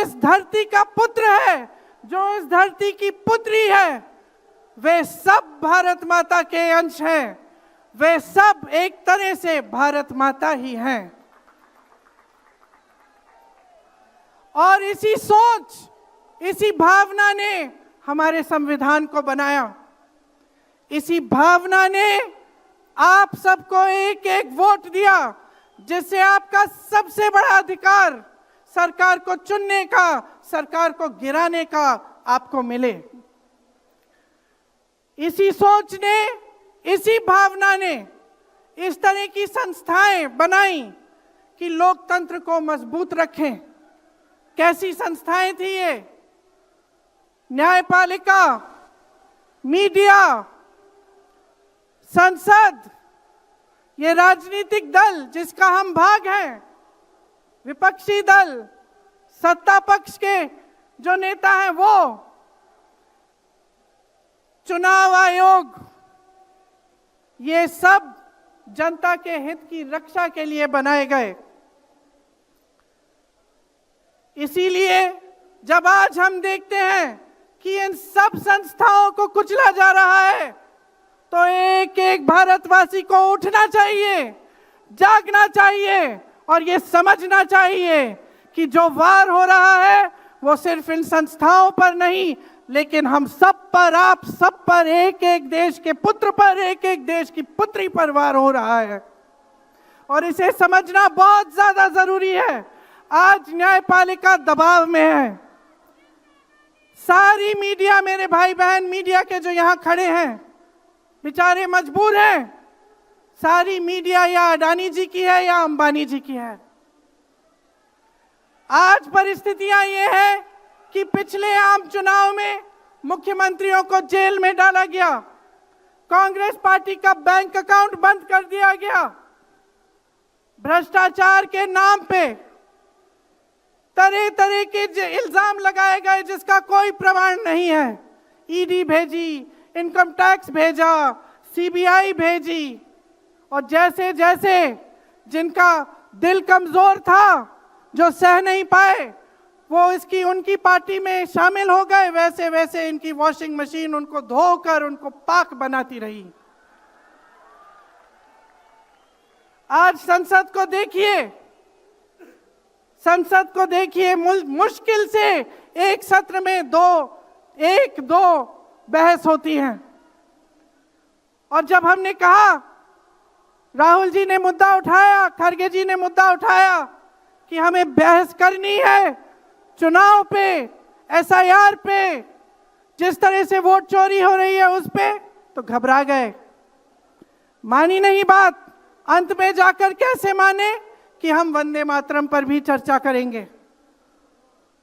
इस धरती का पुत्र है, जो इस धरती की पुत्री है, वे सब भारत माता के अंश हैं। वे सब एक तरह से भारत माता ही हैं। और इसी सोच, इसी भावना ने हमारे संविधान को बनाया। इसी भावना ने आप सबको एक एक वोट दिया, जिससे आपका सबसे बड़ा अधिकार सरकार को चुनने का, सरकार को गिराने का आपको मिले। इसी सोच ने, इसी भावना ने इस तरह की संस्थाएं बनाई कि लोकतंत्र को मजबूत रखें। कैसी संस्थाएं थी ये? न्यायपालिका, मीडिया, संसद, ये राजनीतिक दल जिसका हम भाग हैं, विपक्षी दल, सत्ता पक्ष के जो नेता हैं वो, चुनाव आयोग, ये सब जनता के हित की रक्षा के लिए बनाए गए। इसीलिए जब आज हम देखते हैं कि इन सब संस्थाओं को कुचला जा रहा है, तो एक एक भारतवासी को उठना चाहिए, जागना चाहिए और ये समझना चाहिए कि जो वार हो रहा है वो सिर्फ इन संस्थाओं पर नहीं, लेकिन हम सब पर, आप सब पर, एक एक देश के पुत्र पर, एक एक देश की पुत्री पर वार हो रहा है। और इसे समझना बहुत ज्यादा जरूरी है। आज न्यायपालिका दबाव में है। सारी मीडिया, मेरे भाई बहन मीडिया के जो यहां खड़े हैं, बेचारे मजबूर हैं। सारी मीडिया या अडानी जी की है या अंबानी जी की है। आज परिस्थितियां ये है कि पिछले आम चुनाव में मुख्यमंत्रियों को जेल में डाला गया, कांग्रेस पार्टी का बैंक अकाउंट बंद कर दिया गया, भ्रष्टाचार के नाम पे तरह तरह के इल्जाम लगाए गए जिसका कोई प्रमाण नहीं है। ईडी भेजी, इनकम टैक्स भेजा, सीबीआई भेजी, और जैसे जैसे जिनका दिल कमजोर था, जो सह नहीं पाए, वो उनकी पार्टी में शामिल हो गए, वैसे वैसे इनकी वॉशिंग मशीन उनको धोकर उनको पाक बनाती रही। आज संसद को देखिए, संसद को देखिए, मुश्किल से एक सत्र में एक दो बहस होती हैं। और जब हमने कहा, राहुल जी ने मुद्दा उठाया, खड़गे जी ने मुद्दा उठाया कि हमें बहस करनी है चुनाव पे, एसआईआर पे, जिस तरह से वोट चोरी हो रही है उस पे, तो घबरा गए, मानी नहीं बात। अंत में जाकर कैसे माने कि हम वंदे मातरम पर भी चर्चा करेंगे।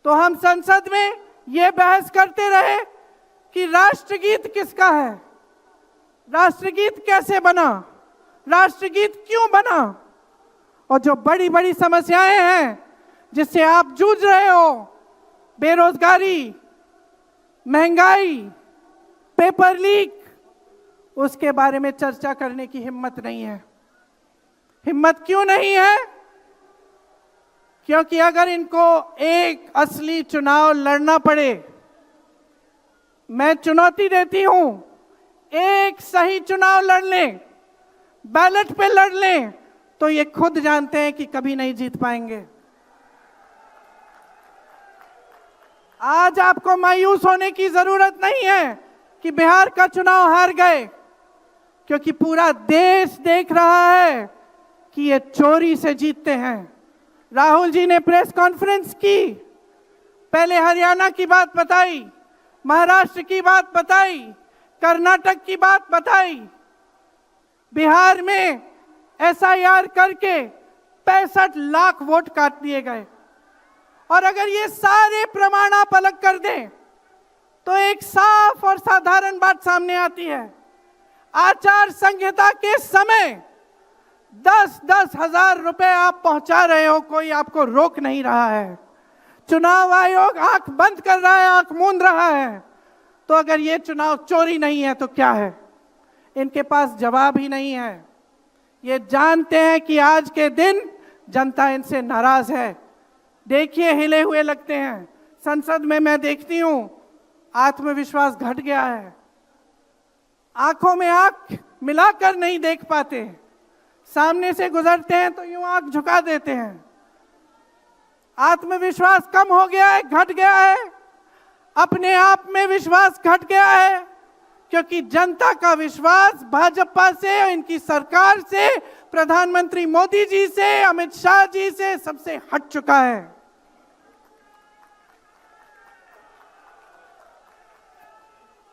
तो हम संसद में ये बहस करते रहे कि राष्ट्रगीत किसका है, राष्ट्रगीत कैसे बना, राष्ट्रगीत क्यों बना, और जो बड़ी बड़ी समस्याएं हैं जिससे आप जूझ रहे हो, बेरोजगारी, महंगाई, पेपर लीक, उसके बारे में चर्चा करने की हिम्मत नहीं है। हिम्मत क्यों नहीं है? क्योंकि अगर इनको एक असली चुनाव लड़ना पड़े, मैं चुनौती देती हूं, एक सही चुनाव लड़ लें, बैलेट पे लड़ लें, तो ये खुद जानते हैं कि कभी नहीं जीत पाएंगे। आज आपको मायूस होने की जरूरत नहीं है कि बिहार का चुनाव हार गए, क्योंकि पूरा देश देख रहा है कि ये चोरी से जीतते हैं। राहुल जी ने प्रेस कॉन्फ्रेंस की, पहले हरियाणा की बात बताई, महाराष्ट्र की बात बताई, कर्नाटक की बात बताई, बिहार में एसआईआर करके 65 लाख वोट काट दिए गए। और अगर ये सारे प्रमाण आप अलग कर दें तो एक साफ और साधारण बात सामने आती है। आचार संहिता के समय 10-10 हजार रुपए आप पहुंचा रहे हो, कोई आपको रोक नहीं रहा है। चुनाव आयोग आंख बंद कर रहा है, आंख मूंद रहा है। तो अगर ये चुनाव चोरी नहीं है तो क्या है? इनके पास जवाब ही नहीं है। ये जानते हैं कि आज के दिन जनता इनसे नाराज है, देखिए हिले हुए लगते हैं। संसद में मैं देखती हूं आत्मविश्वास घट गया है, आंखों में आंख मिलाकर नहीं देख पाते, सामने से गुजरते हैं तो यूं आंख झुका देते हैं। आत्मविश्वास कम हो गया है, घट गया है, अपने आप में विश्वास घट गया है, क्योंकि जनता का विश्वास भाजपा से, इनकी सरकार से, प्रधानमंत्री मोदी जी से, अमित शाह जी से सबसे हट चुका है।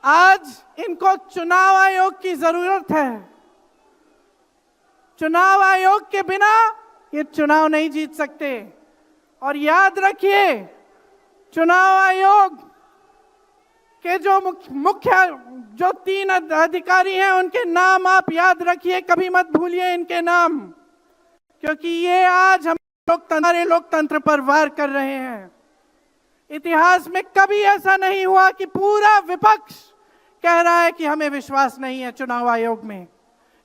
आज इनको चुनाव आयोग की जरूरत है। चुनाव आयोग के बिना ये चुनाव नहीं जीत सकते। और याद रखिए, चुनाव आयोग के जो मुख्य जो 3 अधिकारी हैं उनके नाम आप याद रखिए, कभी मत भूलिए इनके नाम, क्योंकि ये आज हम लोकतंत्र पर वार कर रहे हैं। इतिहास में कभी ऐसा नहीं हुआ कि पूरा विपक्ष कह रहा है कि हमें विश्वास नहीं है चुनाव आयोग में,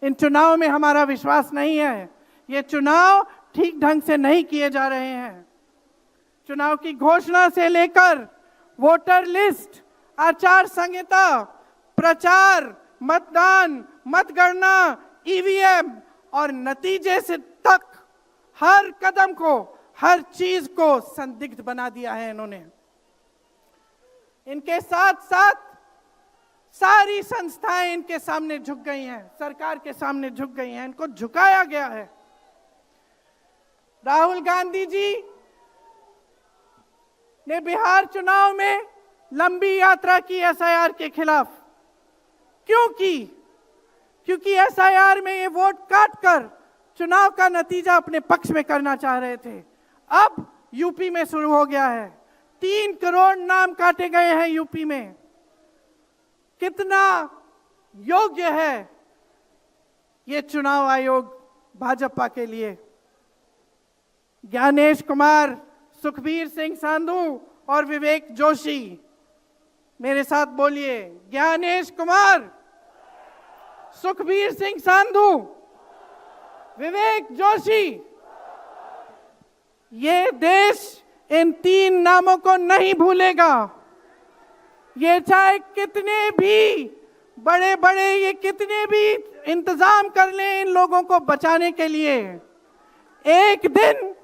इन चुनाव में हमारा विश्वास नहीं है, ये चुनाव ठीक ढंग से नहीं किए जा रहे हैं। चुनाव की घोषणा से लेकर वोटर लिस्ट, आचार संहिता, प्रचार, मतदान, मतगणना, ईवीएम और नतीजे से तक हर कदम को, हर चीज को संदिग्ध बना दिया है इन्होंने। इनके साथ साथ सारी संस्थाएं इनके सामने झुक गई हैं, सरकार के सामने झुक गई हैं, इनको झुकाया गया है। राहुल गांधी जी ने बिहार चुनाव में लंबी यात्रा की एसआईआर के खिलाफ। क्यों की? क्योंकि एसआईआर में ये वोट काटकर चुनाव का नतीजा अपने पक्ष में करना चाह रहे थे। अब यूपी में शुरू हो गया है, 3 करोड़ नाम काटे गए हैं यूपी में। कितना योग्य है ये चुनाव आयोग भाजपा के लिए? ज्ञानेश कुमार, सुखबीर सिंह सांधू और विवेक जोशी, मेरे साथ बोलिए, ज्ञानेश कुमार, सुखबीर सिंह सांधू, विवेक जोशी। ये देश इन 3 नामों को नहीं भूलेगा। ये चाहे कितने भी बड़े बड़े, ये कितने भी इंतजाम कर लें इन लोगों को बचाने के लिए, एक दिन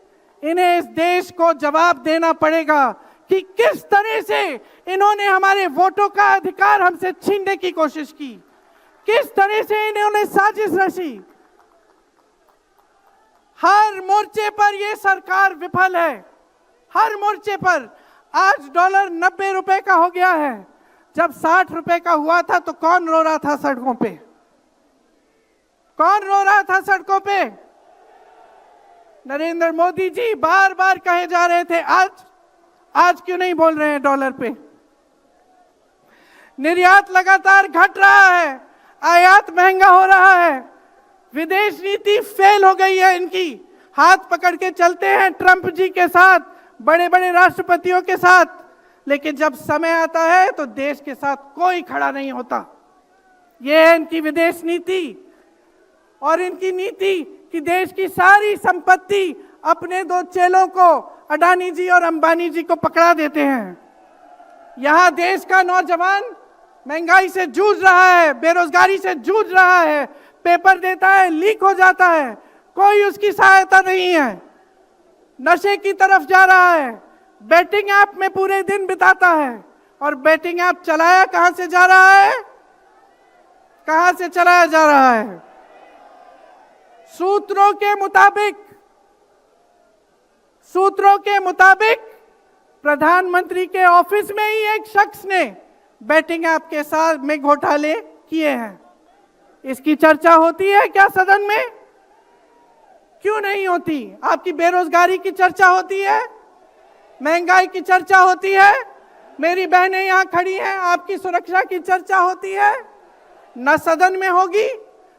इन्हें इस देश को जवाब देना पड़ेगा कि किस तरह से इन्होंने हमारे वोटों का अधिकार हमसे छीनने की कोशिश की, किस तरह से इन्होंने साजिश रची। हर मोर्चे पर यह सरकार विफल है, हर मोर्चे पर। आज डॉलर 90 रुपए का हो गया है, जब 60 रुपए का हुआ था तो कौन रो रहा था सड़कों पे? कौन रो रहा था सड़कों पे? नरेंद्र मोदी जी बार बार कहे जा रहे थे, आज क्यों नहीं बोल रहे हैं डॉलर पे? निर्यात लगातार घट रहा है, आयात महंगा हो रहा है, विदेश नीति फेल हो गई है इनकी। हाथ पकड़ के चलते हैं ट्रंप जी के साथ, बड़े बड़े राष्ट्रपतियों के साथ, लेकिन जब समय आता है तो देश के साथ कोई खड़ा नहीं होता। यह है इनकी विदेश नीति। और इनकी नीति कि देश की सारी संपत्ति अपने 2 चेलों को, अडानी जी और अंबानी जी को पकड़ा देते हैं। यहां देश का नौजवान महंगाई से जूझ रहा है, बेरोजगारी से जूझ रहा है, पेपर देता है, लीक हो जाता है, कोई उसकी सहायता नहीं है, नशे की तरफ जा रहा है, बैटिंग ऐप में पूरे दिन बिताता है। और बैटिंग ऐप चलाया कहां से जा रहा है? कहां से चलाया जा रहा है? सूत्रों के मुताबिक प्रधानमंत्री के ऑफिस में ही एक शख्स ने बैटिंग ऐप के साथ में घोटाले किए हैं। इसकी चर्चा होती है क्या सदन में? क्यों नहीं होती? आपकी बेरोजगारी की चर्चा होती है, महंगाई की चर्चा होती है, मेरी बहनें यहां खड़ी हैं, आपकी सुरक्षा की चर्चा होती है। ना सदन में होगी,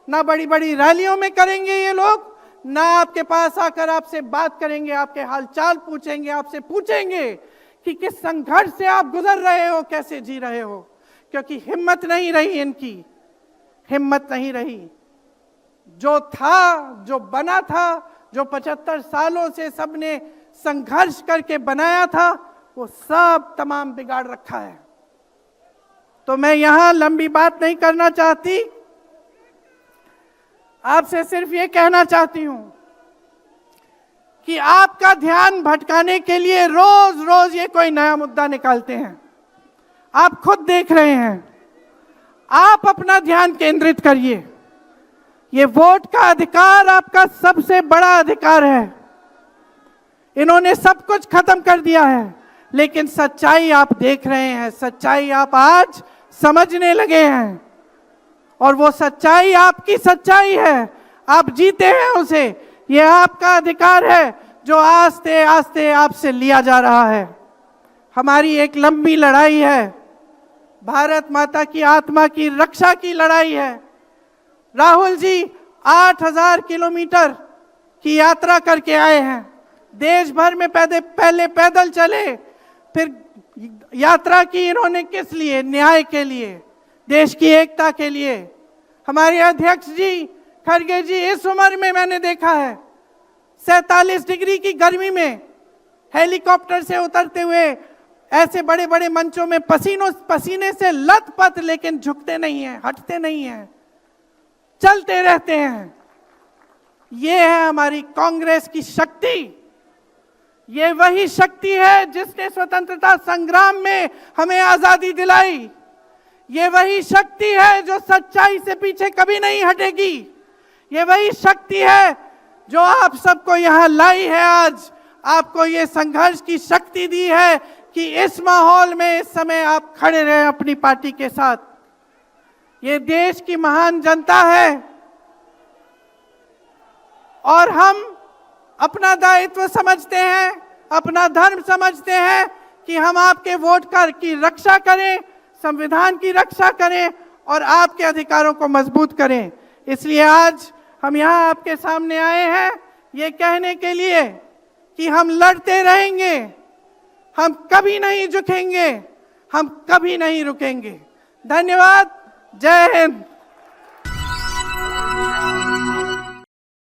ना बड़ी बड़ी रैलियों में करेंगे ये लोग, ना आपके पास आकर आपसे बात करेंगे, आपके हालचाल पूछेंगे, आपसे पूछेंगे कि किस संघर्ष से आप गुजर रहे हो, कैसे जी रहे हो। क्योंकि हिम्मत नहीं रही इनकी, हिम्मत नहीं रही। जो था, जो बना था, जो 75 सालों से सबने संघर्ष करके बनाया था, वो सब तमाम बिगाड़ रखा है। तो मैं यहां लंबी बात नहीं करना चाहती, आपसे सिर्फ ये कहना चाहती हूं कि आपका ध्यान भटकाने के लिए रोज रोज ये कोई नया मुद्दा निकालते हैं। आप खुद देख रहे हैं, आप अपना ध्यान केंद्रित करिए। ये वोट का अधिकार आपका सबसे बड़ा अधिकार है। इन्होंने सब कुछ खत्म कर दिया है, लेकिन सच्चाई आप देख रहे हैं, सच्चाई आप आज समझने लगे हैं, और वो सच्चाई आपकी सच्चाई है। आप जीते हैं उसे। ये आपका अधिकार है जो आस्ते आस्ते आपसे लिया जा रहा है। हमारी एक लंबी लड़ाई है, भारत माता की आत्मा की रक्षा की लड़ाई है। राहुल जी 8000 किलोमीटर की यात्रा करके आए हैं। देश भर में पहले पैदल चले, फिर यात्रा की इन्होंने किस लिए? न्याय के लिए, देश की एकता के लिए। हमारे अध्यक्ष जी खड़गे जी, इस उम्र में मैंने देखा है 47 डिग्री की गर्मी में हेलीकॉप्टर से उतरते हुए ऐसे बड़े बड़े मंचों में पसीने से लथपथ, लेकिन झुकते नहीं हैं, हटते नहीं हैं, चलते रहते हैं। ये है हमारी कांग्रेस की शक्ति। ये वही शक्ति है जिसने स्वतंत्रता संग्राम में हमें आजादी दिलाई। ये वही शक्ति है जो सच्चाई से पीछे कभी नहीं हटेगी। ये वही शक्ति है जो आप सबको यहां लाई है। आज आपको ये संघर्ष की शक्ति दी है कि इस माहौल में इस समय आप खड़े रहे अपनी पार्टी के साथ। ये देश की महान जनता है, और हम अपना दायित्व समझते हैं, अपना धर्म समझते हैं कि हम आपके वोट की रक्षा करें, संविधान की रक्षा करें और आपके अधिकारों को मजबूत करें। इसलिए आज हम यहाँ आपके सामने आए हैं ये कहने के लिए कि हम लड़ते रहेंगे, हम कभी नहीं झुकेंगे, हम कभी नहीं रुकेंगे। धन्यवाद। जय हिंद।